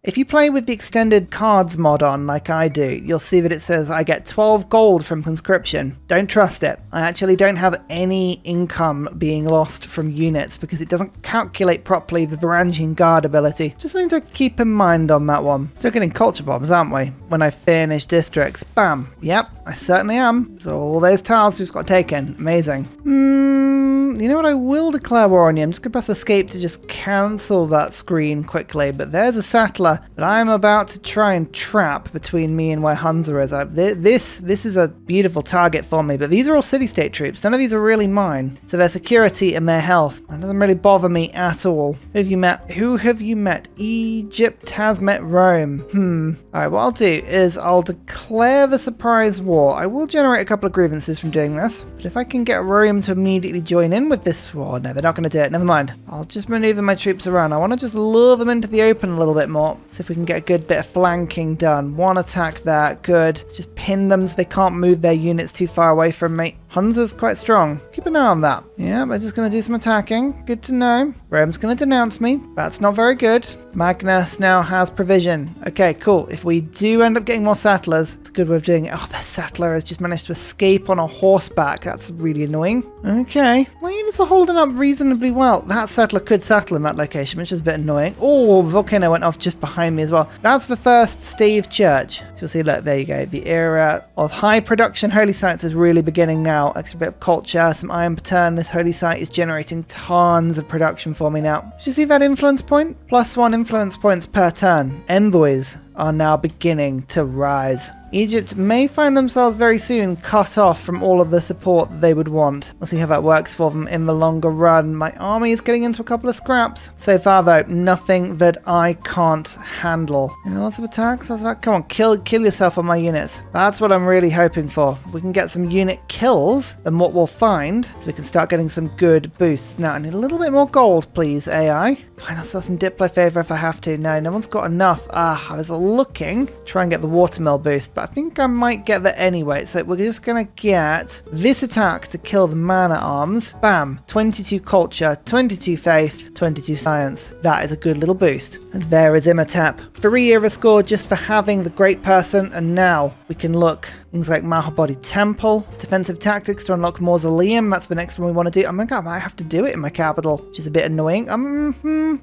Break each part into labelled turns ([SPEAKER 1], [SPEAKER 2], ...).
[SPEAKER 1] If you play with the extended cards mod on like I do, you'll see that it says I get 12 gold from conscription. Don't trust it. I actually don't have any income being lost from units because it doesn't calculate properly the Varangian Guard ability. Just something to keep in mind on that one. Still getting culture bombs, aren't we? When I finish districts. Bam. Yep, I certainly am. So all those tiles just got taken. Amazing. You know what? I will declare war on you. I'm just going to press escape to just cancel that screen quickly. But there's a settler that I'm about to try and trap between me and where Hunza is. This is a beautiful target for me. But these are all city-state troops. None of these are really mine. So their security and their health. That doesn't really bother me at all. Who have you met? Who have you met? Egypt has met Rome. Alright, what I'll do is I'll declare the surprise war. I will generate a couple of grievances from doing this. But if I can get Rome to immediately join in with this war, no, they're not going to do it. Never mind. I'll just maneuver my troops around. I want to just lure them into the open a little bit more. See if we can get a good bit of flanking done. One attack there. Good. Just pin them so they can't move their units too far away from me. Hunza's quite strong. Keep an eye on that. Yeah, we're just going to do some attacking. Good to know. Rome's going to denounce me. That's not very good. Magnus now has provision. Okay, cool. If we do end up getting more settlers, it's a good way of doing it. Oh, their settler has just managed to escape on a horseback. That's really annoying. Okay. My units are holding up reasonably well. That settler could settle in that location, which is a bit annoying. Oh, volcano went off just behind me as well. That's the first Stave church. So you'll see, look, there you go. The era of high production holy sites is really beginning now. Extra bit of culture, some iron per turn. This holy site is generating tons of production for me now. Did you see that influence point? +1 influence points per turn. Envoys are now beginning to rise. Egypt may find themselves very soon cut off from all of the support that they would want. We'll see how that works for them in the longer run. My army is getting into a couple of scraps. So far though, nothing that I can't handle. Yeah, lots of attacks. Come on, kill yourself on my units. That's what I'm really hoping for. If we can get some unit kills, then what we'll find is we can start getting some good boosts. Now I need a little bit more gold, please, AI. Find ourselves some Diplo favor if I have to. No one's got enough. I was looking to try and get the watermill boost, but I think I might get that anyway. So we're just going to get this attack to kill the man-at-arms. Bam. 22 culture, 22 faith, 22 science. That is a good little boost. And there is Imhotep. 3 era score just for having the great person. And now we can look things like Mahabodhi Temple, defensive tactics to unlock Mausoleum. That's the next one we want to do. Oh my god, I might have to do it in my capital, which is a bit annoying.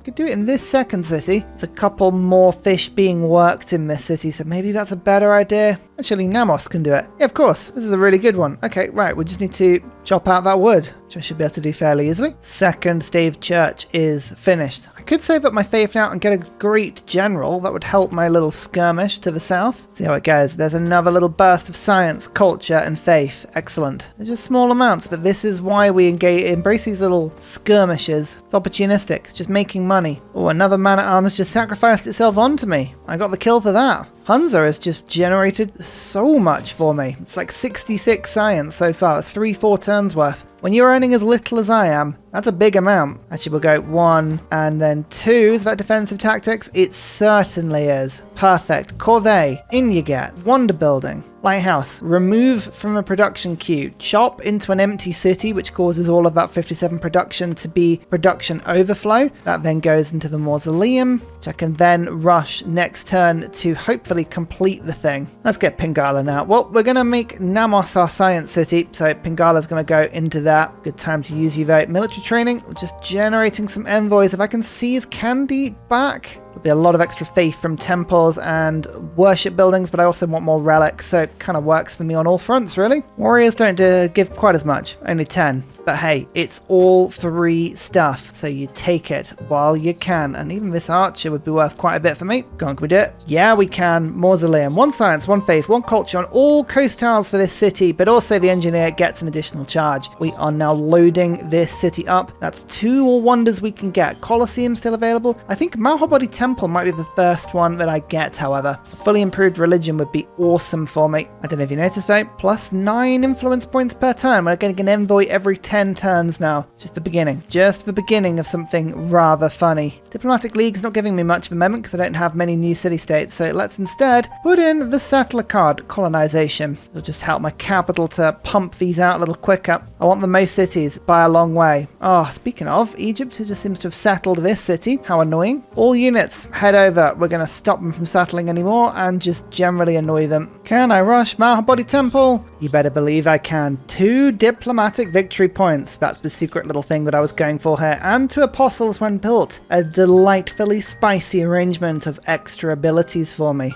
[SPEAKER 1] Could do it in this second city. There's a couple more fish being worked in this city, so maybe that's a better idea. Actually, Namos can do it. Yeah, of course. This is a really good one. Okay, right. We just need to chop out that wood, which I should be able to do fairly easily. Second Stave Church is finished. I could save up my faith now and get a great general. That would help my little skirmish to the south. See how it goes. There's another little burst of science, culture, and faith. Excellent. They're just small amounts, but this is why we embrace these little skirmishes. It's opportunistic. It's just making money. Oh, another man-at-arms just sacrificed itself onto me. I got the kill for that. Hunza has just generated so much for me. It's like 66 science so far. It's 3-4 turns worth. When you're earning as little as I am, that's a big amount. Actually, we'll go 1 and then 2. Is that defensive tactics? It certainly is. Perfect. Corvée. In you get. Wonder building. Lighthouse. Remove from a production queue. Chop into an empty city, which causes all of that 57 production to be production overflow. That then goes into the mausoleum, which I can then rush next turn to hopefully complete the thing. Let's get Pingala now. Well, we're going to make Namos our science city, so Pingala's going to go into that. Good time to use you vote. Military training. We're just generating some envoys. If I can seize Kandy back, there'll be a lot of extra faith from temples and worship buildings, but I also want more relics, so it kind of works for me on all fronts, really. Warriors don't give quite as much, only 10. But hey, it's all 3 stuff, so you take it while you can. And even this archer would be worth quite a bit for me. Go on, can we do it? Yeah, we can. Mausoleum. 1 science, 1 faith, 1 culture on all coast tiles for this city, but also the engineer gets an additional charge. We are now loading this city up. That's 2 more wonders we can get. Colosseum still available. I think Mahabodhi Temple might be the first one that I get, however. A fully improved religion would be awesome for me. I don't know if you noticed though, +9 influence points per turn. We're getting an envoy every 10 turns now. Just the beginning of something rather funny. Diplomatic League's not giving me much of a moment because I don't have many new city-states, so let's instead put in the settler card, colonization. It'll just help my capital to pump these out a little quicker. I want the most cities by a long way. Oh, speaking of, Egypt just seems to have settled this city. How annoying. All units units, head over. We're going to stop them from settling anymore and just generally annoy them. Can I rush Mahabodhi Temple? You better believe I can. 2 diplomatic victory points. That's the secret little thing that I was going for here. And 2 apostles when built. A delightfully spicy arrangement of extra abilities for me.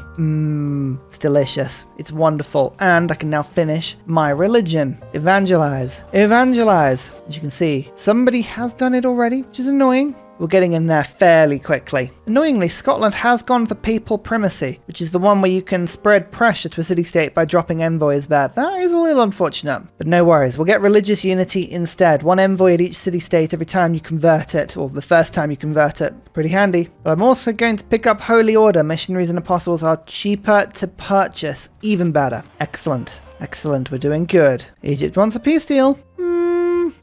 [SPEAKER 1] It's delicious. It's wonderful. And I can now finish my religion. Evangelize. Evangelize. As you can see, somebody has done it already, which is annoying. We're getting in there fairly quickly. Annoyingly, Scotland has gone for papal primacy, which is the one where you can spread pressure to a city-state by dropping envoys there. That is a little unfortunate, but no worries. We'll get religious unity instead. 1 envoy at each city-state every time you convert it, or the first time you convert it. It's pretty handy. But I'm also going to pick up Holy Order. Missionaries and apostles are cheaper to purchase. Even better. Excellent. Excellent. We're doing good. Egypt wants a peace deal.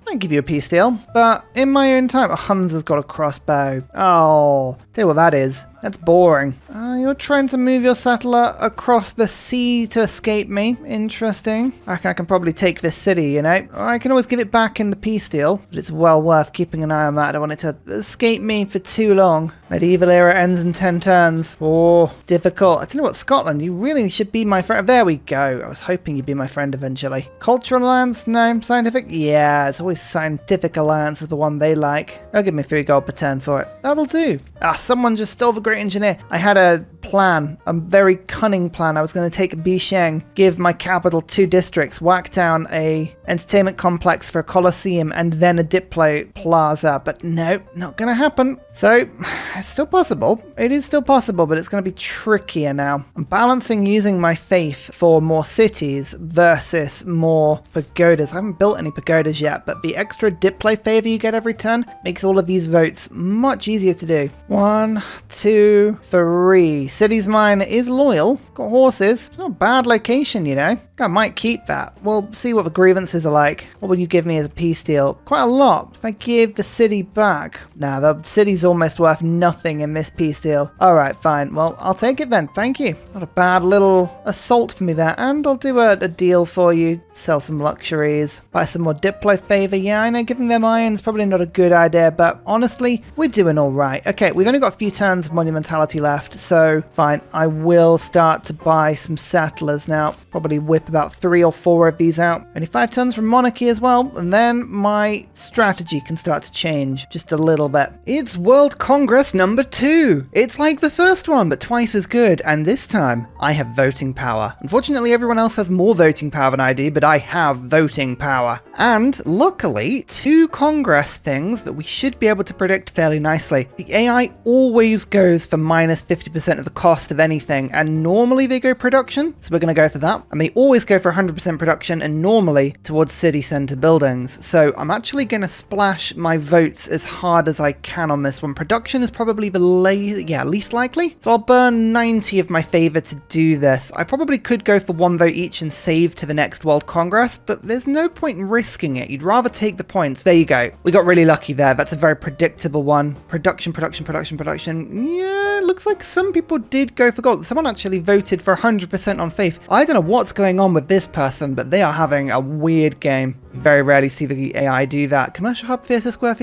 [SPEAKER 1] I'll give you a peace deal, but in my own time, Hunza's got a crossbow. Oh, tell you what that is. That's boring. You're trying to move your settler across the sea to escape me. Interesting. I reckon I can probably take this city, you know. I can always give it back in the peace deal, but it's well worth keeping an eye on that. I don't want it to escape me for too long. Medieval era ends in 10 turns. Oh, difficult. I tell you what, Scotland, you really should be my friend. There we go. I was hoping you'd be my friend eventually. Cultural alliance? No. Scientific? Yeah, it's always scientific alliance is the one they like. They'll give me 3 gold per turn for it. That'll do. Someone just stole the Great Engineer. I had a plan, a very cunning plan. I was going to take Bisheng, give my capital 2 districts, whack down a entertainment complex for a coliseum, and then a Diplo plaza. But no, not going to happen. So it's still possible. It is still possible, but it's going to be trickier now. I'm balancing using my faith for more cities versus more pagodas. I haven't built any pagodas yet, but the extra Diplo favor you get every turn makes all of these votes much easier to do. 1, 2, 3. City's mine is loyal. Got horses. It's not a bad location, you know. I might keep that. We'll see what the grievances are like. What will you give me as a peace deal? Quite a lot. If I give the city back. Nah, the city's almost worth nothing in this peace deal. Alright, fine. Well, I'll take it then. Thank you. Not a bad little assault for me there. And I'll do a deal for you. Sell some luxuries. Buy some more Diplo favor. Yeah, I know giving them iron's probably not a good idea, but honestly, we're doing alright. Okay, we've only got a few turns of monumentality left, so fine. I will start to buy some settlers now. Probably whip about 3 or 4 of these out. Only 5 turns from monarchy as well, and then my strategy can start to change just a little bit. It's World Congress number 2. It's like the first one, but twice as good, and this time I have voting power. Unfortunately, everyone else has more voting power than I do, but I have voting power. And luckily, 2 Congress things that we should be able to predict fairly nicely. The AI always goes for minus 50% of the cost of anything, and normally they go production, so we're going to go for that. And they always go for 100% production, and normally towards city centre buildings. So I'm actually going to splash my votes as hard as I can on this one. Production is probably the least likely. So I'll burn 90 of my favour to do this. I probably could go for 1 vote each and save to the next World Congress, but there's no point in risking it. You'd rather take the points. There you go. We got really lucky there. That's a very predictable one. Production. Yeah, looks like some people did go for gold. Someone actually voted for 100% on faith. I don't know what's going on with this person, but they are having a weird game. Very rarely see the AI do that. Commercial hub, theatre square.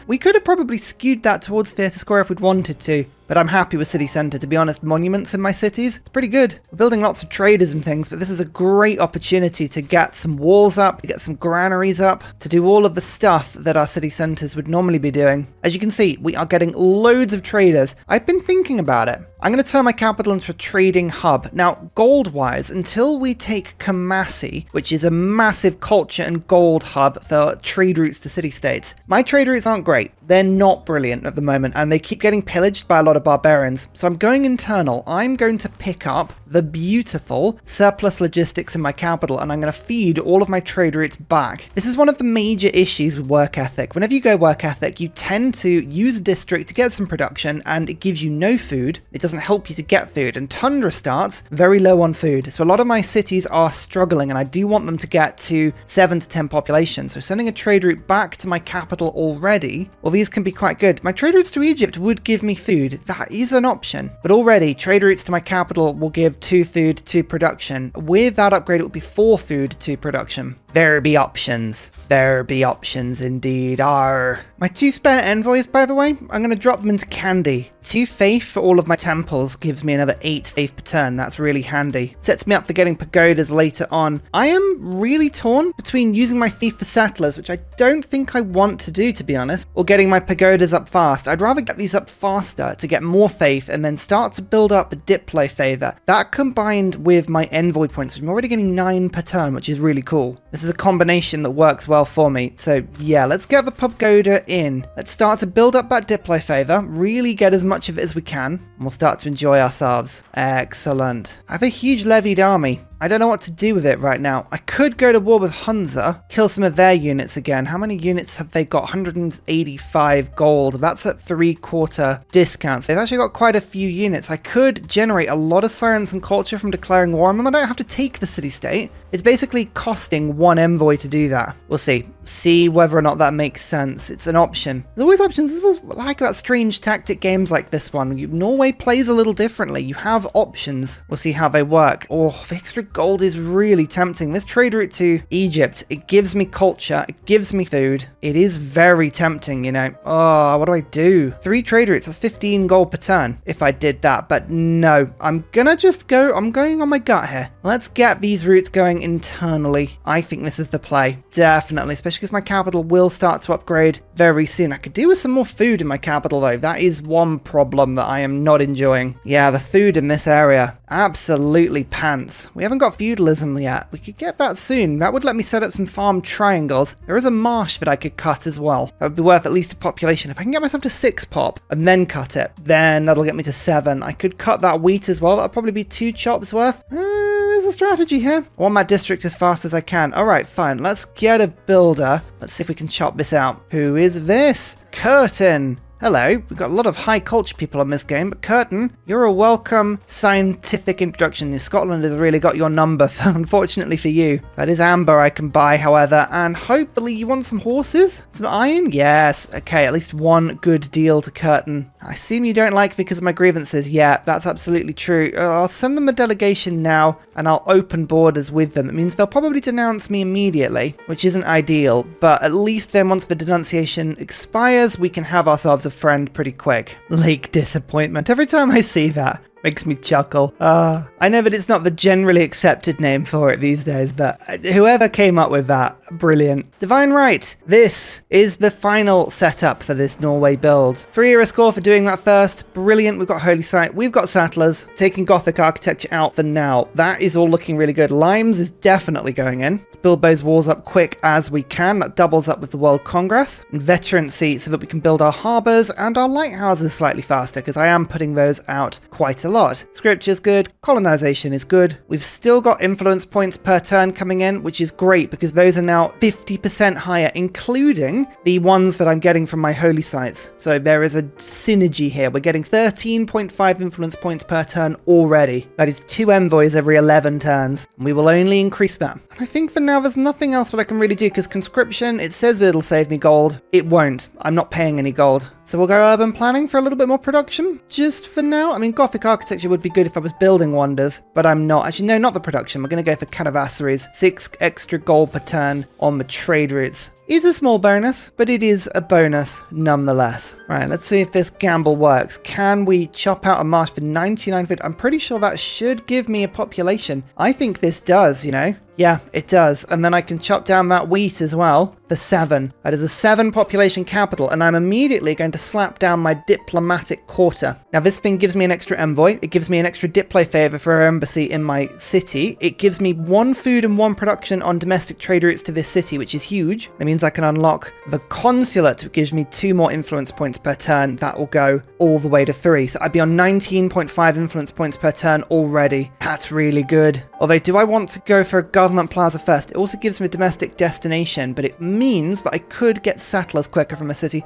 [SPEAKER 1] We could have probably skewed that towards theatre square if we'd wanted to, but I'm happy with city centre. To be honest, monuments in my cities, it's pretty good. We're building lots of traders and things, but this is a great opportunity to get some walls up, to get some granaries up, to do all of the stuff that our city centres would normally be doing. As you can see, we are getting loads of traders. I've been thinking about it. I'm going to turn my capital into a trading hub. Now, gold-wise, until we take Kumasi, which is a massive culture and gold hub for trade routes to city-states, my trade routes aren't great. They're not brilliant at the moment, and they keep getting pillaged by a lot of barbarians. So I'm going internal. I'm going to pick up the beautiful surplus logistics in my capital, and I'm going to feed all of my trade routes back. This is one of the major issues with work ethic. Whenever you go work ethic, you tend to use a district to get some production, and it gives you no food. It doesn't help you to get food, and Tundra starts very low on food. So a lot of my cities are struggling, and I do want them to get to 7 to 10 population. So sending a trade route back to my capital already, well, these can be quite good. My trade routes to Egypt would give me food. That is an option. But already, trade routes to my capital will give 2 food, 2 production. With that upgrade, it will be 4 food, 2 production. There be options. There be options indeed. My My 2 spare envoys, by the way, I'm going to drop them into Kandy. 2 faith for all of my temples gives me another 8 faith per turn. That's really handy. Sets me up for getting pagodas later on. I am really torn between using my thief for settlers, which I don't think I want to do, to be honest, or getting my pagodas up fast. I'd rather get these up faster to get more faith and then start to build up the Diplo favor. That combined with my envoy points, which I'm already getting 9 per turn, which is really cool. This is a combination that works well for me. So yeah, let's get the pagoda in. Let's start to build up that Diplo favor, really get as much of it as we can, and we'll start to enjoy ourselves. Excellent. I have a huge levied army. I don't know what to do with it right now. I could go to war with Hunza, kill some of their units again. How many units have they got? 185 gold. That's at 3/4 discounts. They've actually got quite a few units. I could generate a lot of science and culture from declaring war on them. I don't have to take the city-state. It's basically costing 1 envoy to do that. We'll see. See whether or not that makes sense. It's an option. There's always options. This was like that strange tactic games like this one. Norway plays a little differently. You have options. We'll see how they work. Oh, the extra gold is really tempting. This trade route to Egypt, it gives me culture, it gives me food. It is very tempting, you know. Oh, what do I do? 3 trade routes, that's 15 gold per turn if I did that, but no. I'm gonna just go, I'm going on my gut here. Let's get these routes going internally. I think this is the play, definitely, especially because my capital will start to upgrade very soon. I could do with some more food in my capital though. That is one problem that I am not enjoying. Yeah, the food in this area, absolutely pants. We haven't got feudalism yet. We could get that soon. That would let me set up some farm triangles. There is a marsh that I could cut as well. That would be worth at least a population. If I can get myself to 6 pop and then cut it, then that'll get me to 7. I could cut that wheat as well. That'll probably be 2 chops worth. There's a strategy here. I want my district as fast as I can. All right, fine. Let's get a builder. Let's see if we can chop this out. Who is this? Curtin. Hello, we've got a lot of high culture people on this game, but Curtin, you're a welcome scientific introduction. Scotland has really got your number, unfortunately for you. That is amber I can buy, however, and hopefully you want some horses? Some iron? Yes. Okay, at least 1 good deal to Curtin. I assume you don't like me because of my grievances. Yeah, that's absolutely true. I'll send them a delegation now, and I'll open borders with them. It means they'll probably denounce me immediately, which isn't ideal, but at least then once the denunciation expires, we can have ourselves a friend pretty quick. Lake disappointment. Every time I see that, makes me chuckle. I know that it's not the generally accepted name for it these days, but whoever came up with that, brilliant. Divine Right. This is the final setup for this Norway build. 3 era score for doing that first. Brilliant. We've got Holy Site. We've got Settlers. Taking Gothic architecture out for now. That is all looking really good. Limes is definitely going in. Let's build those walls up quick as we can. That doubles up with the World Congress. And veterancy so that we can build our harbours and our lighthouses slightly faster, because I am putting those out quite a lot. Scripture's good. Colonization is good. We've still got influence points per turn coming in, which is great because those are now 50% higher, including the ones that I'm getting from my holy sites. So there is a synergy here. We're getting 13.5 influence points per turn already. That is 2 envoys every 11 turns. And we will only increase that. And I think for now there's nothing else that I can really do, because conscription, it says that it'll save me gold. It won't. I'm not paying any gold. So we'll go urban planning for a little bit more production, just for now. I mean, Gothic architecture would be good if I was building wonders, but I'm not. Actually, no, not the production. We're going to go for Canavassaries. 6 extra gold per turn on the trade routes. It's a small bonus, but it is a bonus nonetheless. Right, let's see if this gamble works. Can we chop out a marsh for 99 foot? I'm pretty sure that should give me a population. I think this does, you know. Yeah, it does. And then I can chop down that wheat as well for 7. That is a 7 population capital, and I'm immediately going to slap down my diplomatic quarter. Now, this thing gives me an extra envoy. It gives me an extra diplo favor for our embassy in my city. It gives me 1 food and 1 production on domestic trade routes to this city, which is huge. It means I can unlock the consulate, which gives me 2 more influence points per turn. That will go all the way to 3. So I'd be on 19.5 influence points per turn already. That's really good. Although, do I want to go for a government plaza first? It also gives me a domestic destination, but it means that I could get settlers quicker from a city.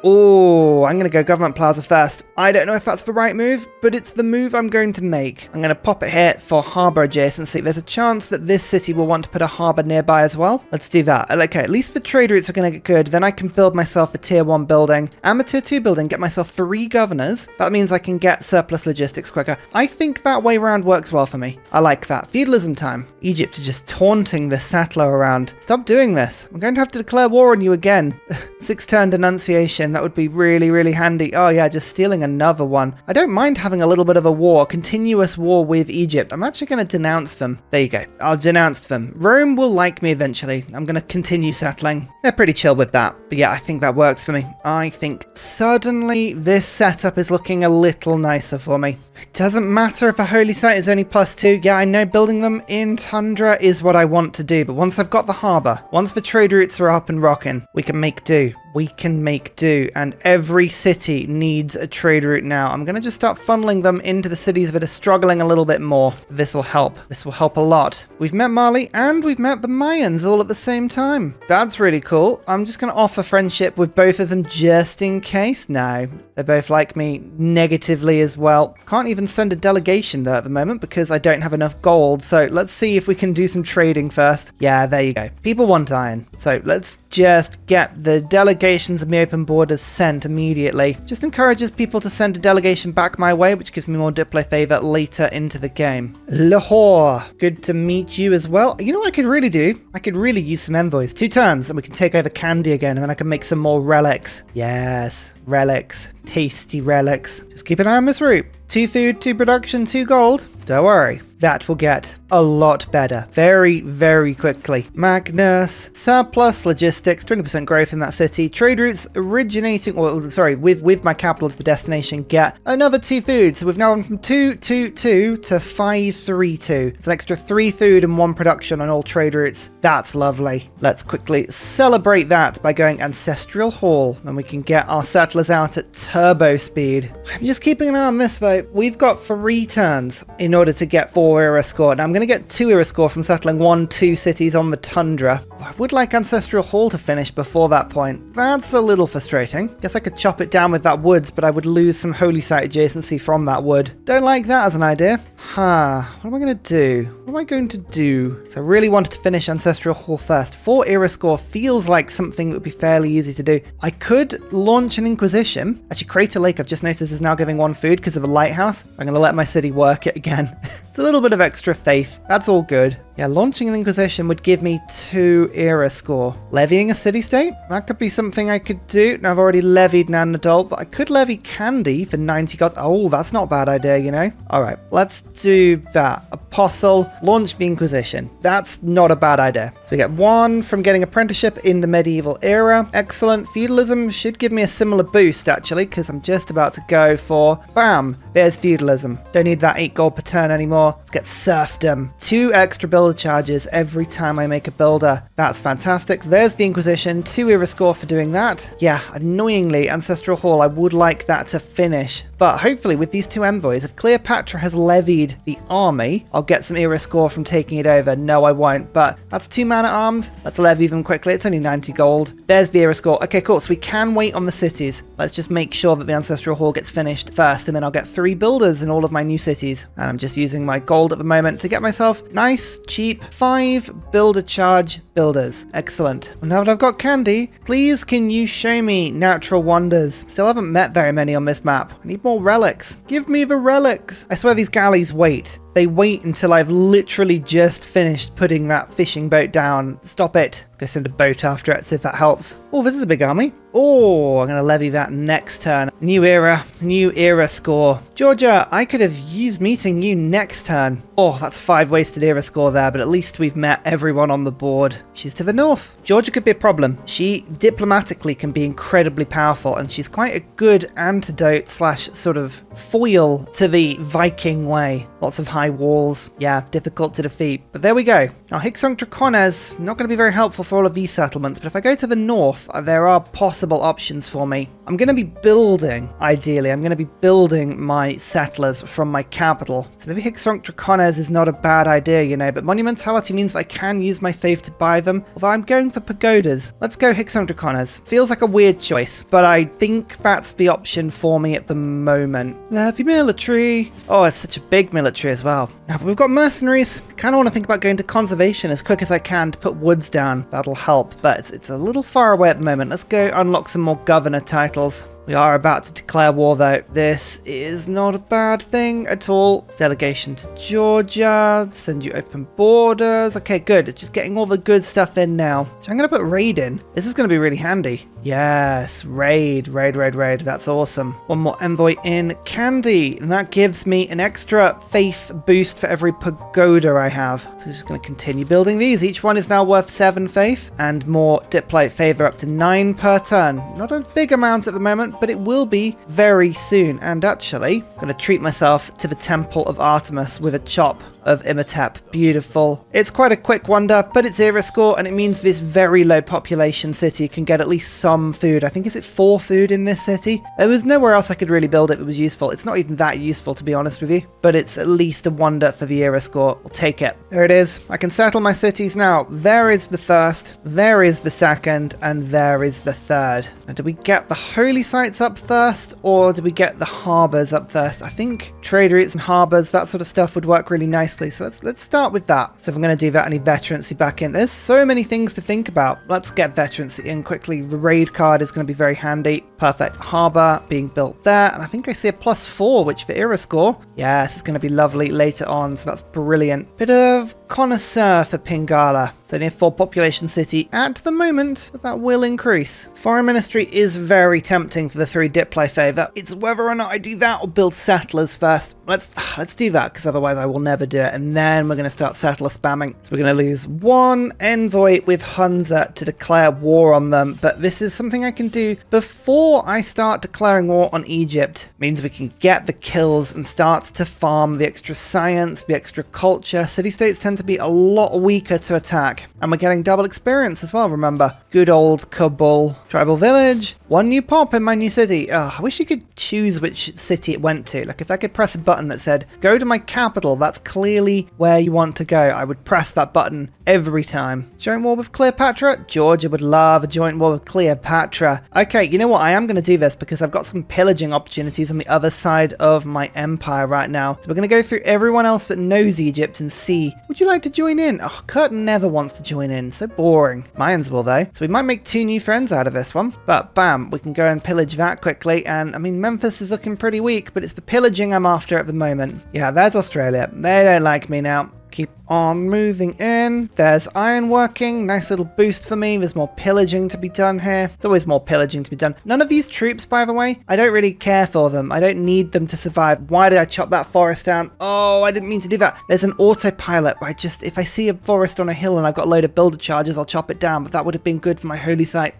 [SPEAKER 1] Oh, I'm going to go Government Plaza first. I don't know if that's the right move, but it's the move I'm going to make. I'm going to pop it here for harbour adjacency. There's a chance that this city will want to put a harbour nearby as well. Let's do that. Okay, at least the trade routes are going to get good. Then I can build myself a tier 1 building and a tier 2 building, get myself 3 governors. That means I can get surplus logistics quicker. I think that way around works well for me. I like that. Feudalism time. Egypt are just taunting the settler around. Stop doing this. I'm going to have to declare war on you again. 6-turn denunciation. That would be really, really handy. Oh yeah, just stealing another one. I don't mind having a little bit of a war, continuous war with Egypt. I'm actually going to denounce them. There you go. I've denounced them. Rome will like me eventually. I'm going to continue settling. They're pretty chill with that. But yeah, I think that works for me. I think suddenly this setup is looking a little nicer for me. It doesn't matter if a holy site is only +2. Yeah, I know building them in tundra is what I want to do, but once I've got the harbour, once the trade routes are up and rocking, we can make do. We can make do, and every city needs a trade route now. I'm going to just start funneling them into the cities that are struggling a little bit more. This will help. This will help a lot. We've met Mali and we've met the Mayans all at the same time. That's really cool. I'm just going to offer friendship with both of them just in case. No, they both like me negatively as well. Can't even send a delegation there at the moment because I don't have enough gold. So let's see if we can do some trading first. Yeah, there you go. People want iron. So let's just get the delegations of the open borders sent immediately. Just encourages people to send a delegation back my way, which gives me more Diplo favor later into the game. Lahore, good to meet you as well. You know what I could really do? I could really use some envoys. 2 turns and we can take over Kandy again, and then I can make some more relics. Yes, relics. Tasty relics. Just keep an eye on this route. 2 food, 2 production, 2 gold. Don't worry. That will get a lot better very, very quickly. Magnus, surplus logistics, 20% growth in that city. Trade routes originating, or sorry, with my capital as the destination, get another 2 food. So we've now gone from 222 to 532. It's an extra 3 food and 1 production on all trade routes. That's lovely. Let's quickly celebrate that by going Ancestral Hall, and we can get our settlers out at turbo speed. I'm just keeping an eye on this though. We've got 3 turns in order to get 4 era score. Now I'm going to get 2 era score from settling 1-2 cities on the tundra. I would like Ancestral Hall to finish before that point. That's a little frustrating. Guess I could chop it down with that woods, but I would lose some holy site adjacency from that wood. Don't like that as an idea. What am I going to do? What am I going to do? So I really wanted to finish Ancestral Hall first. 4 era score feels like something that would be fairly easy to do. I could launch an Inquisition. Actually, Crater Lake, I've just noticed, is now giving 1 food because of a lighthouse. I'm going to let my city work it again. It's a little bit of extra faith. That's all good. Yeah, launching an Inquisition would give me 2 era score. Levying a city-state? That could be something I could do. Now, I've already levied an adult, but I could levy Kandy for 90 gold. Oh, that's not a bad idea, you know? All right, let's do that. Apostle, launch the Inquisition. That's not a bad idea. So we get 1 from getting apprenticeship in the medieval era. Excellent. Feudalism should give me a similar boost, actually, because I'm just about to go for... Bam! There's feudalism. Don't need that 8 gold per turn anymore. Let's get serfdom. 2 extra builder charges every time I make a builder. That's fantastic. There's the Inquisition. 2 era score for doing that. Yeah, annoyingly, Ancestral Hall, I would like that to finish. But hopefully with these 2 envoys, if Cleopatra has levied the army, I'll get some era score from taking it over. No, I won't. But that's 2 man-at-arms. Let's levy them quickly. It's only 90 gold. There's the era score. Okay, cool. So we can wait on the cities. Let's just make sure that the Ancestral Hall gets finished first, and then I'll get 3 builders in all of my new cities. And I'm just using my gold at the moment to get myself nice, cheap, 5 builder charge builders. Excellent. Well, now that I've got Kandy, please can you show me natural wonders? Still haven't met very many on this map. I need more relics. Give me the relics. I swear these galleys wait. They wait until I've literally just finished putting that fishing boat down. Stop it. Go send a boat after it, see if that helps. Oh, this is a big army. Oh, I'm going to levy that next turn. New era score. Georgia, I could have used meeting you next turn. Oh, that's 5 wasted era score there, but at least we've met everyone on the board. She's to the north. Georgia could be a problem. She diplomatically can be incredibly powerful, and she's quite a good antidote / sort of foil to the Viking way. Lots of high walls. Yeah, difficult to defeat. But there we go. Now, Hicksong Dracones, not going to be very helpful for all of these settlements, but if I go to the north, there are possible options for me. I'm going to be building, ideally, I'm going to be building my settlers from my capital. So maybe Hicksong Dracones is not a bad idea, you know, but monumentality means that I can use my faith to buy them. Although I'm going for pagodas. Let's go Hicksong Dracones. Feels like a weird choice, but I think that's the option for me at the moment. Levy military. Oh, it's such a big military as well. Now, we've got mercenaries. I kind of want to think about going to conservation as quick as I can to put woods down. That'll help, but it's a little far away at the moment. Let's go unlock some more governor titles. We are about to declare war, though. This is not a bad thing at all. Delegation to Georgia. Send you open borders. Okay, good. It's just getting all the good stuff in now. So I'm going to put raid in. This is going to be really handy. Yes, raid. That's awesome. One more envoy in Kandy. And that gives me an extra faith boost for every pagoda I have. So I'm just going to continue building these. Each one is now worth 7 faith. And more Diplo favor up to 9 per turn. Not a big amount at the moment, but it will be very soon. And actually, I'm going to treat myself to the Temple of Artemis with a chop of Imhotep. Beautiful. It's quite a quick wonder, but it's era score, and it means this very low population city can get at least some food. I think, is it 4 food in this city? There was nowhere else I could really build it that was useful. It's not even that useful, to be honest with you, but it's at least a wonder for the era score. We'll take it. There it is. I can settle my cities now. There is the first, there is the second, and there is the third. Now, do we get the holy sites up first, or do we get the harbors up first? I think trade routes and harbors, that sort of stuff would work really nicely. So let's start with that. So if I'm going to do that, I need veterancy back in. There's so many things to think about. Let's get veterancy in quickly. The raid card is going to be very handy. Perfect. Harbor being built there. And I think I see a +4, which for era score, yes, it's going to be lovely later on. So that's brilliant. Bit of connoisseur for Pingala. It's only a 4 population city at the moment, but that will increase. Foreign ministry is very tempting for the 3 Diplo favor. It's whether or not I do that or build settlers first. Let's do that, because otherwise I will never do it. And then we're going to start settler spamming. So we're going to lose 1 envoy with Hunza to declare war on them. But this is something I can do before I start declaring war on Egypt. It means we can get the kills and start to farm the extra science, the extra culture. City-states tend to be a lot weaker to attack. And we're getting double experience as well, remember. Good old Kabul. Tribal village. 1 new pop in my new city. Oh, I wish you could choose which city it went to. Like, if I could press a button that said, go to my capital, that's clearly where you want to go. I would press that button every time. Joint war with Cleopatra? Georgia would love a joint war with Cleopatra. Okay, you know what? I am going to do this because I've got some pillaging opportunities on the other side of my empire right now. So we're going to go through everyone else that knows Egypt and see, would you like to join in? Oh, Kurt never wants to join in. So boring. Mayans will, though. So we might make 2 new friends out of this one. But bam, we can go and pillage that quickly. And I mean, Memphis is looking pretty weak, but it's the pillaging I'm after at the moment. Yeah, there's Australia. They don't like me now. Keep on moving in. There's ironworking. Nice little boost for me. There's more pillaging to be done here. There's always more pillaging to be done. None of these troops, by the way, I don't really care for them. I don't need them to survive. Why did I chop that forest down? Oh, I didn't mean to do that. There's an autopilot. If I see a forest on a hill and I've got a load of builder charges, I'll chop it down. But that would have been good for my holy site.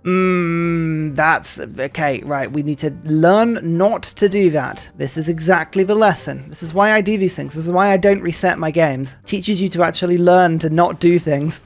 [SPEAKER 1] That's okay, right. We need to learn not to do that. This is exactly the lesson. This is why I do these things. This is why I don't reset my games. Teaches you to actually learn to not do things.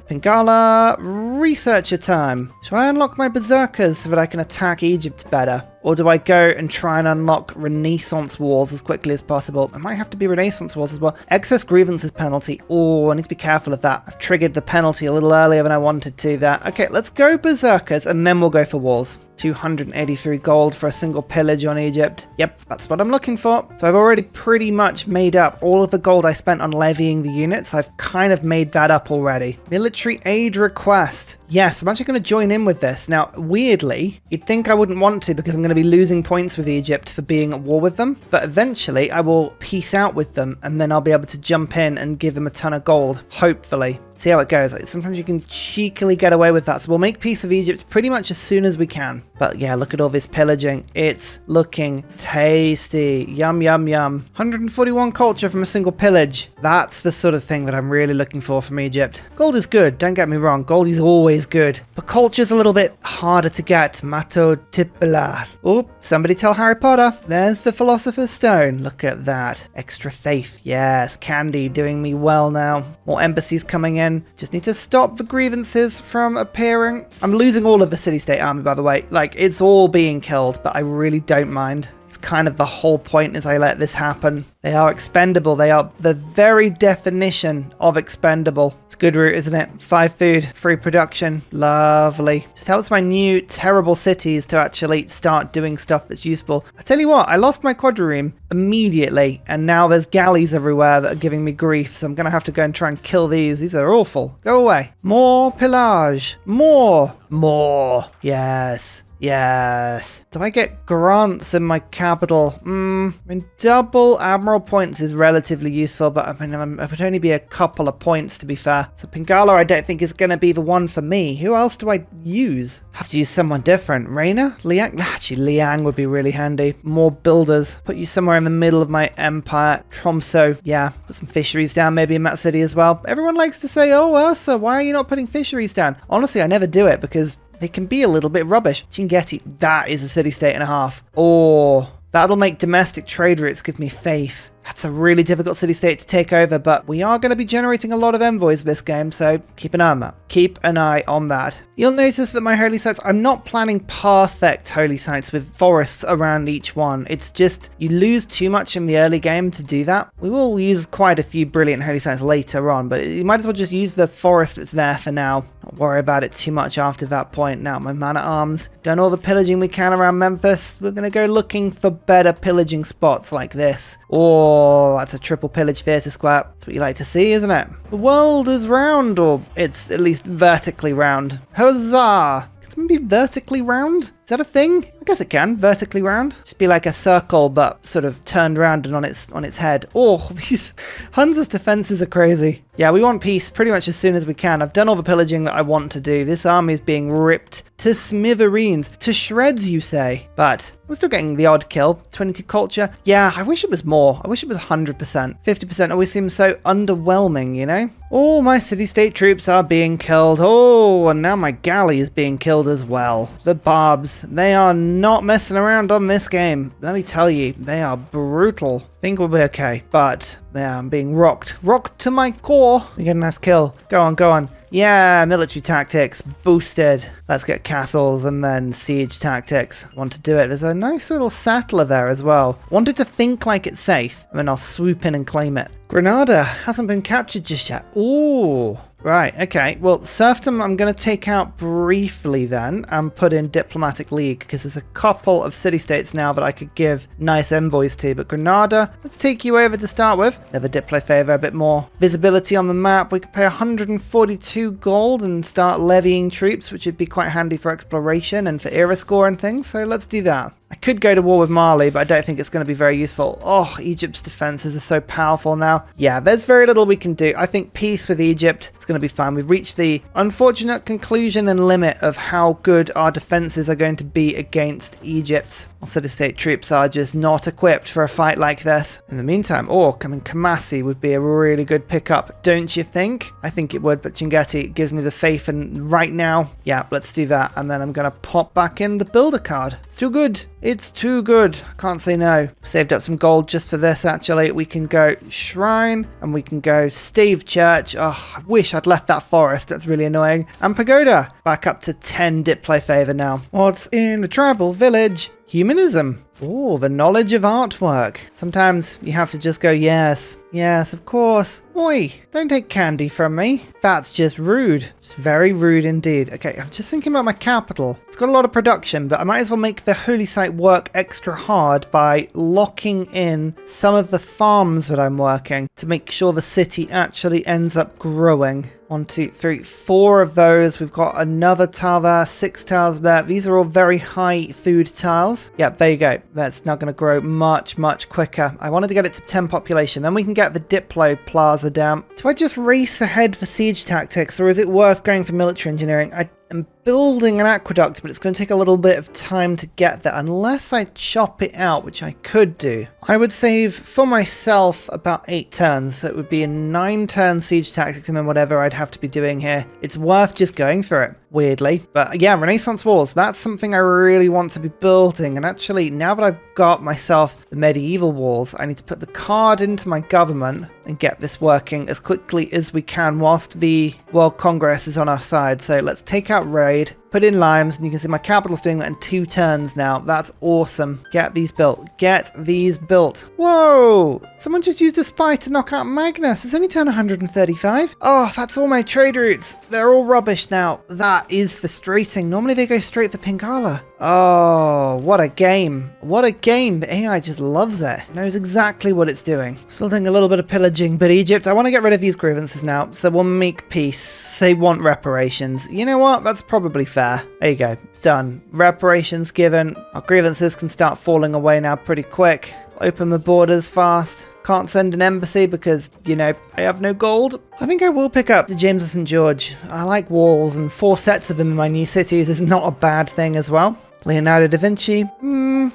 [SPEAKER 1] Pingala, researcher time. Shall I unlock my berserkers so that I can attack Egypt better? Or do I go and try and unlock Renaissance walls as quickly as possible? I might have to be Renaissance walls as well. Excess grievances penalty. Oh, I need to be careful of that. I've triggered the penalty a little earlier than I wanted to there. Okay, let's go berserkers and then we'll go for walls. 283 gold for a single pillage on Egypt. Yep, that's what I'm looking for. So I've already pretty much made up all of the gold I spent on levying the units. I've kind of made that up already. Military aid request. Yes, I'm actually going to join in with this. Now, weirdly, you'd think I wouldn't want to because I'm going to be losing points with Egypt for being at war with them. But eventually, I will peace out with them and then I'll be able to jump in and give them a ton of gold. Hopefully. See how it goes. Like, sometimes you can cheekily get away with that. So we'll make peace with Egypt pretty much as soon as we can. But yeah, look at all this pillaging. It's looking tasty. Yum, yum, yum. 141 culture from a single pillage. That's the sort of thing that I'm really looking for from Egypt. Gold is good, don't get me wrong. Gold is always good. But culture's a little bit harder to get. Mato Tipala. Oh, somebody tell Harry Potter. There's the Philosopher's Stone. Look at that. Extra faith. Yes, Kandy doing me well now. More embassies coming in. Just need to stop the grievances from appearing. I'm losing all of the city-state army, by the way. Like, it's all being killed, but I really don't mind. It's kind of the whole point as I let this happen. They are expendable. They are the very definition of expendable. It's a good route, isn't it? 5 food, free production. Lovely. Just helps my new terrible cities to actually start doing stuff that's useful. I tell you what, I lost my quadrireme immediately, and now there's galleys everywhere that are giving me grief, so I'm going to have to go and try and kill these. These are awful. Go away. More pillage. More. More. Yes. Yes. Do I get grants in my capital? I mean, double admiral points is relatively useful, but I mean, it would only be a couple of points to be fair. So Pingala I don't think is going to be the one for me. Who else do I use? Have to use someone different. Reina? Liang? Actually, Liang would be really handy. More builders. Put you somewhere in the middle of my empire. Tromso. Yeah. Put some fisheries down maybe in that city as well. Everyone likes to say, oh, Ursa, why are you not putting fisheries down? Honestly, I never do it because they can be a little bit rubbish. Chinguetti, that is a city-state and a half. Oh, that'll make domestic trade routes give me faith. That's a really difficult city-state to take over, but we are going to be generating a lot of envoys this game, so keep an eye on that. Keep an eye on that. You'll notice that my holy sites, I'm not planning perfect holy sites with forests around each one. It's just, you lose too much in the early game to do that. We will use quite a few brilliant holy sites later on, but you might as well just use the forest that's there for now. Not worry about it too much after that point. Now, my man-at-arms, done all the pillaging we can around Memphis. We're going to go looking for better pillaging spots like this. Oh, that's a triple pillage theatre square. That's what you like to see, isn't it? The world is round, or it's at least vertically round. Huzzah! Can it be vertically round? Is that a thing? I guess it can, vertically round. Just be like a circle, but sort of turned round and on its head. Oh, these Hunza's defenses are crazy. Yeah, we want peace pretty much as soon as we can. I've done all the pillaging that I want to do. This army is being ripped to smithereens, to shreds, you say. But we're still getting the odd kill. 22 culture. Yeah, I wish it was more. I wish it was 100%. 50% always seems so underwhelming, you know? All my city-state troops are being killed. Oh, and now my galley is being killed as well. The Barbs, they are not messing around on this game. Let me tell you, they are brutal. Think we'll be okay, but yeah, I'm being rocked to my core. We get a nice kill. Go on, go on. Yeah, military tactics boosted. Let's get castles and then siege tactics. Want to do it. There's a nice little settler there as well. Wanted to think like it's safe, and then I'll swoop in and claim it. Granada hasn't been captured just yet. Ooh. Right, okay. Well, serfdom I'm going to take out briefly then and put in diplomatic league because there's a couple of city-states now that I could give nice envoys to. But Granada, let's take you over to start with. Never Diplo favor, a bit more visibility on the map. We could pay 142 gold and start levying troops, which would be quite handy for exploration and for era score and things. So let's do that. I could go to war with Mali, but I don't think it's going to be very useful. Oh, Egypt's defenses are so powerful now. Yeah, there's very little we can do. I think peace with Egypt is going to be fine. We've reached the unfortunate conclusion and limit of how good our defenses are going to be against Egypt. Our city-state troops are just not equipped for a fight like this. In the meantime, Kamasi would be a really good pickup, don't you think? I think it would, but Chinguetti gives me the faith, and right now, yeah, let's do that. And then I'm going to pop back in the builder card. It's too good. It's too good. I can't say no. Saved up some gold just for this, actually. We can go Shrine, and we can go Stave Church. Oh, I wish I'd left that forest. That's really annoying. And Pagoda. Back up to 10 Diplo favor now. What's in the tribal village? Humanism. Oh, the knowledge of artwork. Sometimes you have to just go, yes, yes, of course. Oi, don't take candy from me. That's just rude. It's very rude indeed. Okay, I'm just thinking about my capital. It's got a lot of production, but I might as well make the holy site work extra hard by locking in some of the farms that I'm working to make sure the city actually ends up growing. 1, 2, 3, 4 of those. We've got another tile there, 6 tiles there. These are all very high food tiles. Yep, there you go. That's now going to grow much, much quicker. I wanted to get it to 10 population. Then we can get get the Diplo Plaza down. Do I just race ahead for siege tactics, or is it worth going for military engineering? I am building an aqueduct, but it's going to take a little bit of time to get there, unless I chop it out, which I could do. I would save for myself about 8 turns, so it would be a 9-turn siege tactics and then whatever I'd have to be doing here. It's worth just going for it, weirdly. But yeah, Renaissance walls, that's something I really want to be building. And actually, now that I've got myself the medieval walls, I need to put the card into my government and get this working as quickly as we can whilst the World Congress is on our side. So let's take out raid, put in limes, and you can see my capital's doing that in 2 turns now. That's awesome. Get these built. Get these built. Whoa! Someone just used a spy to knock out Magnus. It's only turn 135. Oh, that's all my trade routes. They're all rubbish now. That is frustrating. Normally they go straight for Pingala. Oh, what a game. What a game. The AI just loves it. Knows exactly what it's doing. Still doing a little bit of pillaging, but Egypt, I want to get rid of these grievances now. So we'll make peace. They want reparations. You know what? That's probably fair. There you go. Done. Reparations given. Our grievances can start falling away now pretty quick. Open the borders fast. Can't send an embassy because, you know, I have no gold. I think I will pick up the James of St. George. I like walls, and 4 sets of them in my new cities is not a bad thing as well. Leonardo da Vinci.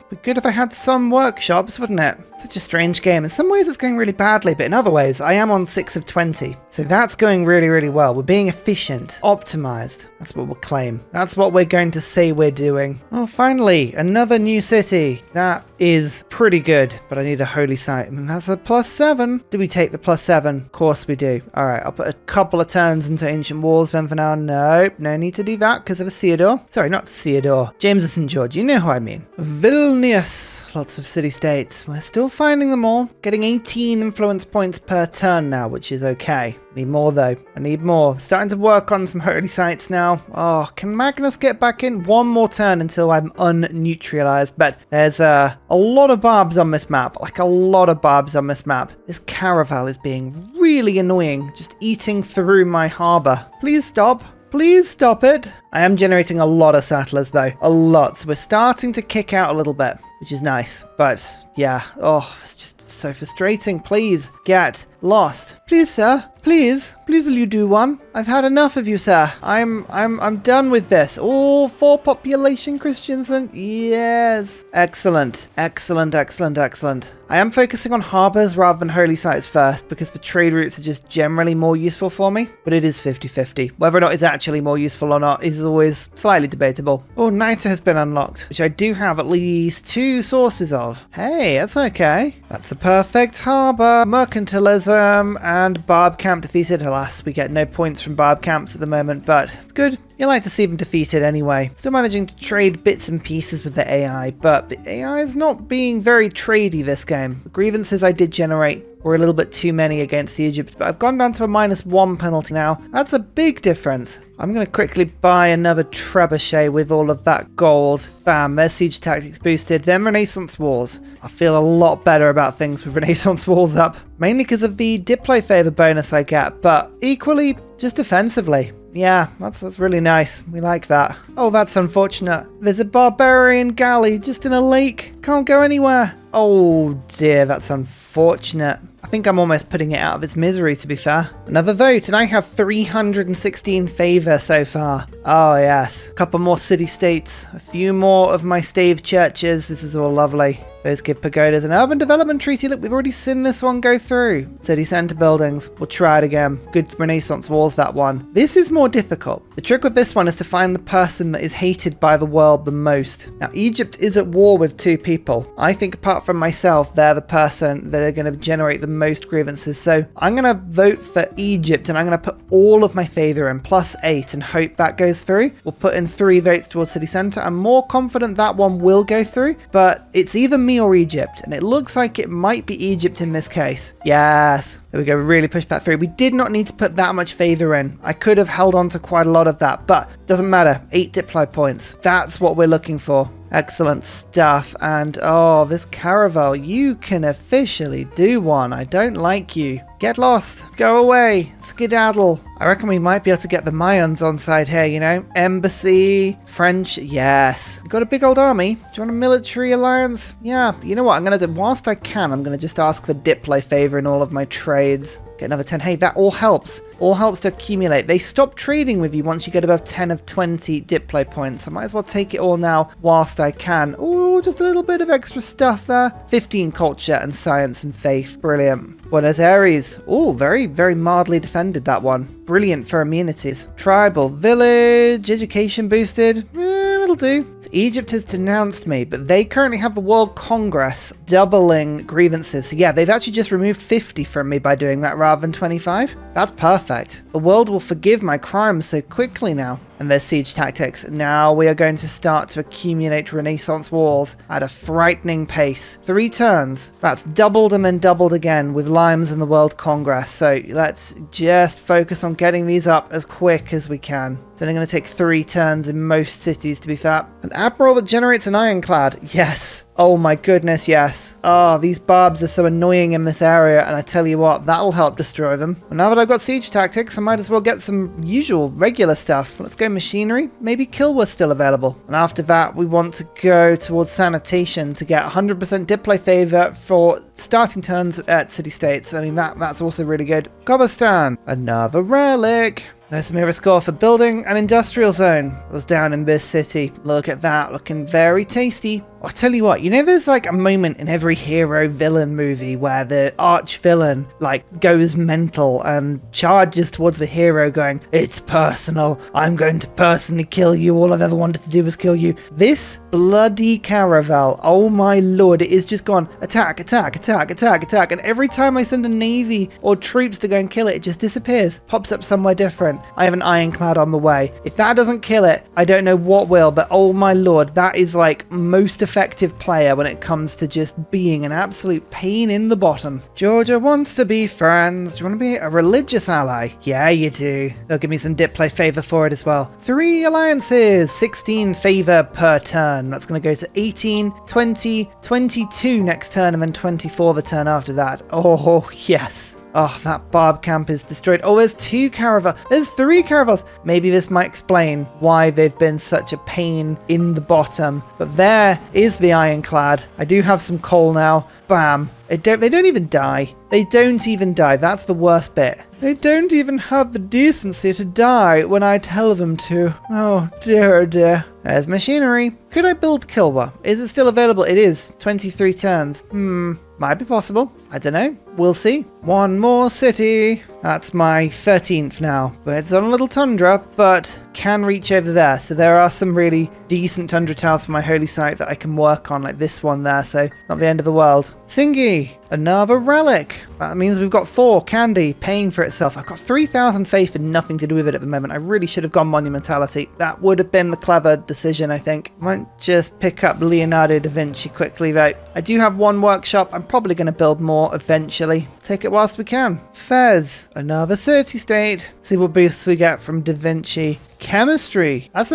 [SPEAKER 1] Be good if I had some workshops, wouldn't it? Such a strange game. In some ways it's going really badly, but in other ways I am on 6 of 20. So that's going really, really well. We're being efficient, optimized. That's what we'll claim. That's what we're going to say we're doing. Oh, finally, another new city. That is pretty good, but I need a holy site. I mean, that's a +7. Do we take the +7? Of course we do. All right, I'll put a couple of turns into ancient walls then for now. Nope, no need to do that because of a Theodore. Sorry, not Theodore. James of St. George. You know who I mean. Vilnius. Lots of city-states. We're still finding them all. Getting 18 influence points per turn now, which is okay. Need more though. I need more. Starting to work on some holy sites now. Oh, can Magnus get back in? 1 more turn until I'm unneutralized. But there's a lot of barbs on this map. Like a lot of barbs on this map. This caravel is being really annoying. Just eating through my harbor. Please stop. Please stop it. I am generating a lot of settlers though. A lot. So we're starting to kick out a little bit, which is nice. But yeah, oh, it's just so frustrating. Please get lost. Please, sir. Please will you do one? I've had enough of you, sir. I'm done with this. All for population Christians and yes. Excellent. Excellent. I am focusing on harbors rather than holy sites first because the trade routes are just generally more useful for me, but it is 50-50. Whether or not it's actually more useful or not is always slightly debatable. Oh, Niter has been unlocked, which I do have at least 2 sources of. Hey, that's okay. That's a perfect harbor. Mercantilism and Barb Camp defeated. Alas, we get no points from Barb Camps at the moment, but it's good. You like to see them defeated anyway. Still managing to trade bits and pieces with the AI, but the AI is not being very tradey this game. The grievances I did generate were a little bit too many against Egypt, but I've gone down to a -1 penalty now. That's a big difference. I'm going to quickly buy another trebuchet with all of that gold. Bam, their siege tactics boosted. Then Renaissance Wars. I feel a lot better about things with Renaissance Wars up. Mainly because of the Diplo favor bonus I get, but equally just defensively. Yeah, that's really nice. We like that. Oh, that's unfortunate. There's a barbarian galley just in a lake. Can't go anywhere. Oh dear, that's unfortunate. I think I'm almost putting it out of its misery, to be fair. Another vote, and I have 316 favor so far. Oh yes. A couple more city-states. A few more of my Stave churches. This is all lovely. Those give pagodas an urban development treaty. Look, we've already seen this one go through. City centre buildings. We'll try it again. Good Renaissance walls, that one. This is more difficult. The trick with this one is to find the person that is hated by the world the most. Now, Egypt is at war with 2 people. I think apart from myself, they're the person that are going to generate the most grievances. So I'm going to vote for Egypt, and I'm going to put all of my favour in, +8, and hope that goes through. We'll put in 3 votes towards city centre. I'm more confident that one will go through, but it's either me or Egypt, and it looks like it might be Egypt in this case. Yes, there we go. Really pushed that through. We did not need to put that much favor in. I could have held on to quite a lot of that, but doesn't matter. 8 Diplo points. That's what we're looking for. Excellent stuff. And oh, this caravel, you can officially do one. I don't like you. Get lost. Go away. Skedaddle. I reckon we might be able to get the Mayans on side here, you know? Embassy, French, yes. Got a big old army. Do you want a military alliance? Yeah, you know what? I'm going to do, whilst I can, I'm going to just ask for Diplo favor in all of my trades. Get another 10. Hey, that all helps. All helps to accumulate. They stop trading with you once you get above 10 of 20 Diplo points. I might as well take it all now whilst I can. Oh, just a little bit of extra stuff there. 15 culture and science and faith. Brilliant. Buenos Aires. Oh, very, very mildly defended, that one. Brilliant for immunities. Tribal village. Education boosted. It'll do. Egypt has denounced me, but they currently have the World Congress doubling grievances. So yeah, they've actually just removed 50 from me by doing that rather than 25. That's perfect. The world will forgive my crimes so quickly now. And there's siege tactics. Now we are going to start to accumulate Renaissance walls at a frightening pace. 3 turns. That's doubled and then doubled again with Limes and the World Congress. So let's just focus on getting these up as quick as we can. It's only going to take 3 turns in most cities, to be fair. An admiral that generates an ironclad. Yes. Oh my goodness, yes. Oh, these barbs are so annoying in this area, and I tell you what, that'll help destroy them. And now that I've got siege tactics, I might as well get some usual, regular stuff. Let's go machinery. Maybe Kilwer's still available. And after that, we want to go towards sanitation to get 100% Diplo favor for starting turns at city-states. I mean, that's also really good. Gobostan, another relic. There's a mirror score for building an industrial zone. It was down in this city. Look at that, looking very tasty. I'll tell you what, you know there's like a moment in every hero villain movie where the arch villain like goes mental and charges towards the hero going, it's personal, I'm going to personally kill you, all I've ever wanted to do was kill you. This bloody caravel, oh my lord, it is just gone attack, attack, attack, attack, attack, and every time I send a navy or troops to go and kill it, it just disappears, pops up somewhere different. I have an ironclad on the way. If that doesn't kill it, I don't know what will, but oh my lord, that is like most effective player when it comes to just being an absolute pain in the bottom. Georgia wants to be friends. Do you want to be a religious ally? Yeah, you do. They'll give me some Diplo favor for it as well. 3 alliances, 16 favor per turn. That's going to go to 18, 20, 22 next turn, and then 24 the turn after that. Oh, yes. Oh, that barb camp is destroyed. Oh, there's 2 caravels. There's 3 caravels. Maybe this might explain why they've been such a pain in the bottom. But there is the ironclad. I do have some coal now. Bam. They don't even die. They don't even die. That's the worst bit. They don't even have the decency to die when I tell them to. Oh dear, oh dear. There's machinery. Could I build Kilwer? Is it still available? It is. 23 turns. Might be possible. I don't know. We'll see. 1 more city. That's my 13th now. But it's on a little tundra, but can reach over there. So there are some really decent tundra tiles for my holy site that I can work on, like this one there. So not the end of the world. Singi, another relic. That means we've got 4. Kandy paying for itself. I've got 3,000 faith and nothing to do with it at the moment. I really should have gone monumentality. That would have been the clever decision, I think. Might just pick up Leonardo da Vinci quickly though. I do have 1 workshop. I'm probably going to build more eventually. Take it whilst we can. Fez, another city-state. See what boosts we get from Da Vinci. Chemistry. That's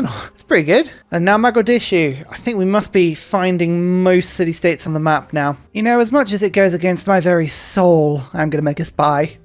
[SPEAKER 1] pretty good. And now Mogadishu. I think we must be finding most city-states on the map now. You know, as much as it goes against my very soul, I'm going to make a spy.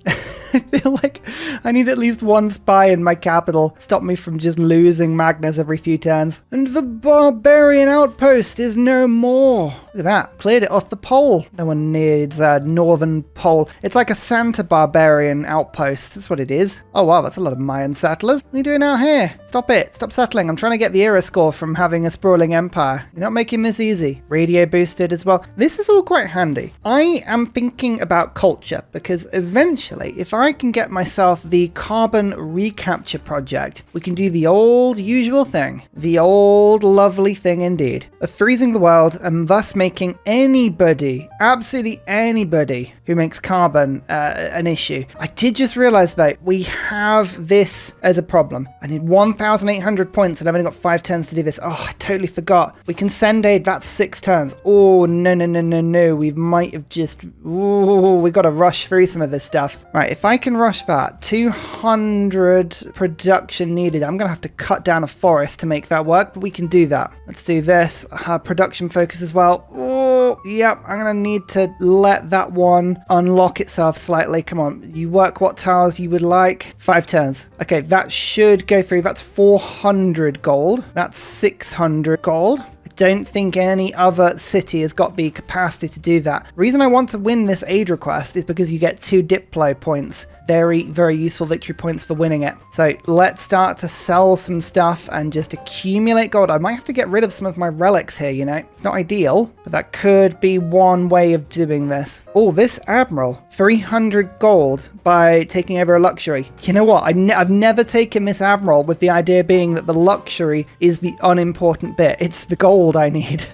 [SPEAKER 1] I feel like I need at least 1 spy in my capital. Stop me from just losing Magnus every few turns. And the barbarian outpost is no more. Look at that. Cleared it off the pole. No one needs a northern pole. It's like a Santa barbarian outpost. That's what it is. Oh wow, that's a lot of Mayan settlers. What are you doing out here? Stop it. Stop settling. I'm trying to get the era score from having a sprawling empire. You're not making this easy. Radio boosted as well. This is all quite handy. I am thinking about culture because eventually, if I can get myself the carbon recapture project, we can do the old usual thing. The old lovely thing indeed. Of freezing the world and thus making anybody, absolutely anybody who makes carbon an issue. I did just realize though, we have this as a problem. I need 1,800 points and I've only got 5 turns to do this. Oh, I totally forgot. We can send aid, that's 6 turns. Oh, no. We might have just, we got to rush through some of this stuff. Right, if I can rush that, 200 production needed. I'm going to have to cut down a forest to make that work, but we can do that. Let's do this. Production focus as well. Oh, Oh, yep, I'm going to need to let that one unlock itself slightly. Come on, you work what tiles you would like. 5 turns. Okay, that should go through. That's 400 gold. That's 600 gold. Don't think any other city has got the capacity to do that. The reason I want to win this aid request is because you get 2 Diplo points. Very, very useful victory points for winning it. So let's start to sell some stuff and just accumulate gold. I might have to get rid of some of my relics here, you know. It's not ideal, but that could be one way of doing this. Oh, this admiral, 300 gold by taking over a luxury. You know what? I've never taken this admiral with the idea being that the luxury is the unimportant bit. It's the gold I need.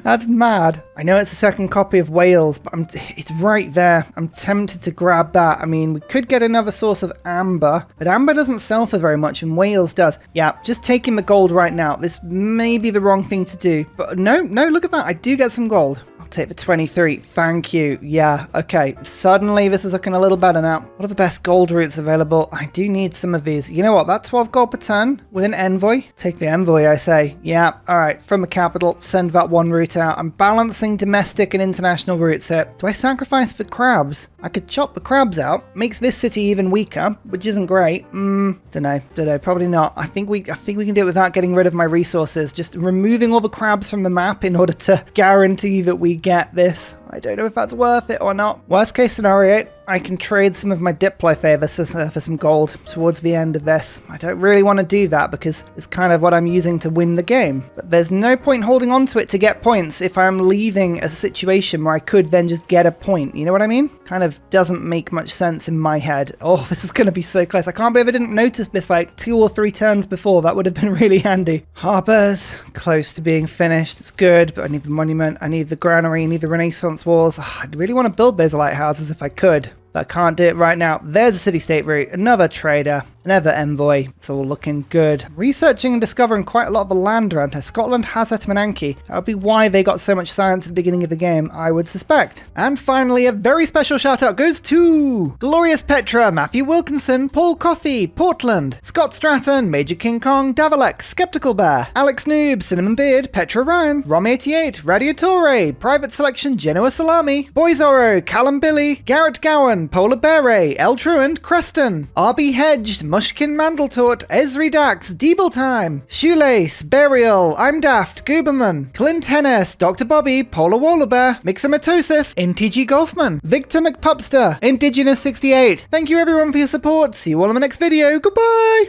[SPEAKER 1] That's mad. I know it's a second copy of Wales, but it's right there. I'm tempted to grab that. I mean, we could get another source of amber, but amber doesn't sell for very much and Wales does. Yeah, just taking the gold right now. This may be the wrong thing to do, but no, look at that. I do get some gold. I'll take the 23. Thank you. Yeah, okay. Suddenly this is looking a little better now. What are the best gold routes available? I do need some of these. You know what? That 12 gold per turn with an envoy. Take the envoy, I say. Yeah, all right. From the capital, send that one route out. I'm balancing domestic and international routes here. Do I sacrifice the crabs? I could chop the crabs out. Makes this city even weaker, which isn't great. Dunno. Probably not. I think we can do it without getting rid of my resources. Just removing all the crabs from the map in order to guarantee that we get this. I don't know if that's worth it or not. Worst case scenario, I can trade some of my Diplo favors for some gold towards the end of this. I don't really want to do that because it's kind of what I'm using to win the game. But there's no point holding on to it to get points if I'm leaving a situation where I could then just get a point. You know what I mean? Kind of doesn't make much sense in my head. Oh, this is going to be so close. I can't believe I didn't notice this like 2 or 3 turns before. That would have been really handy. Harbors, close to being finished. It's good, but I need the monument. I need the granary. I need the Renaissance walls. Oh, I'd really want to build those lighthouses if I could. But I can't do it right now. There's a city-state route, another trader, another envoy. It's all looking good. Researching and discovering quite a lot of the land around here. Scotland has Etmananki. That would be why they got so much science at the beginning of the game, I would suspect. And finally, a very special shout out goes to Glorious Petra, Matthew Wilkinson, Paul Coffey, Portland, Scott Stratton, Major King Kong, Davalex, Skeptical Bear, Alex Noob, Cinnamon Beard, Petra Ryan, Rom88, Radiatore, Private Selection, Genoa Salami, Boyzoro, Callum Billy, Garrett Gowan, Polar Beret, El Truant, Creston, RB Hedged, Mushkin Mandletort, Esri Dax, Deeble Time, Shoelace, Burial, I'm Daft, Gooberman, Clint Hennis, Dr. Bobby, Polar Wallabear, Mixomatosis, NTG Golfman, Victor McPupster, Indigenous68. Thank you everyone for your support. See you all in the next video. Goodbye!